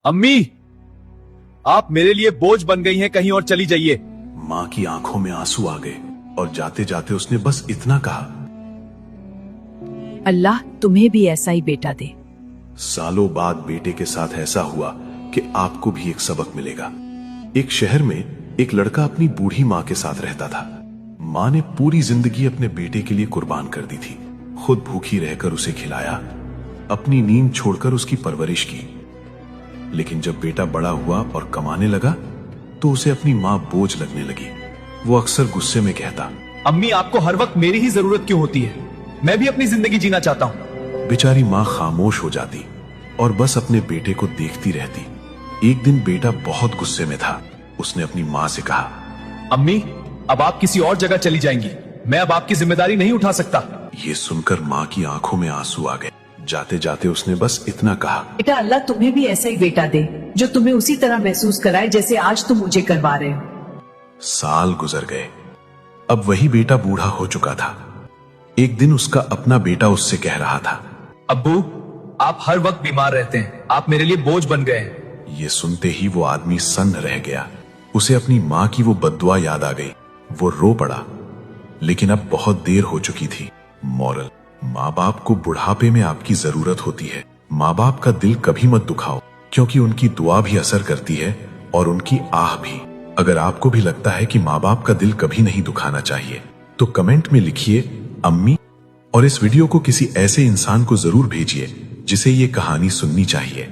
अम्मी, आप मेरे लिए बोझ बन गई हैं, कहीं और चली जाइए। माँ की आंखों में आंसू आ गए और जाते जाते उसने बस इतना कहा, अल्लाह तुम्हें भी ऐसा ही बेटा दे। सालों बाद बेटे के साथ ऐसा हुआ कि आपको भी एक सबक मिलेगा। एक शहर में एक लड़का अपनी बूढ़ी माँ के साथ रहता था। माँ ने पूरी जिंदगी अपने बेटे के लिए कुर्बान कर दी थी। खुद भूखी रहकर उसे खिलाया, अपनी नींद छोड़कर उसकी परवरिश की। लेकिन जब बेटा बड़ा हुआ और कमाने लगा तो उसे अपनी माँ बोझ लगने लगी। वो अक्सर गुस्से में कहता, अम्मी, आपको हर वक्त मेरी ही जरूरत क्यों होती है? मैं भी अपनी जिंदगी जीना चाहता हूँ। बेचारी माँ खामोश हो जाती और बस अपने बेटे को देखती रहती। एक दिन बेटा बहुत गुस्से में था। उसने अपनी माँ से कहा, अम्मी, अब आप किसी और जगह चली जाएंगी। मैं अब आपकी जिम्मेदारी नहीं उठा सकता। ये सुनकर माँ की आंखों में आंसू आ गए। जाते जाते उसने बस इतना कहा, बेटा अल्लाह तुम्हें भी ऐसा ही बेटा दे जो तुम्हें उसी तरह महसूस कराए जैसे आज तुम मुझे करवा रहे हो। साल गुजर गए। अब वही बेटा बूढ़ा हो चुका था। एक दिन उसका अपना बेटा उससे कह रहा था, अब्बू, आप हर वक्त बीमार रहते हैं, आप मेरे लिए बोझ बन गए हैं। ये सुनते ही वो आदमी सन्न रह गया। उसे अपनी माँ की वो बद्दुआ याद आ गई। वो रो पड़ा, लेकिन अब बहुत देर हो चुकी थी। मॉरल, माँ बाप को बुढ़ापे में आपकी जरूरत होती है। माँ बाप का दिल कभी मत दुखाओ, क्योंकि उनकी दुआ भी असर करती है और उनकी आह भी। अगर आपको भी लगता है कि माँ बाप का दिल कभी नहीं दुखाना चाहिए तो कमेंट में लिखिए अम्मी, और इस वीडियो को किसी ऐसे इंसान को जरूर भेजिए जिसे ये कहानी सुननी चाहिए।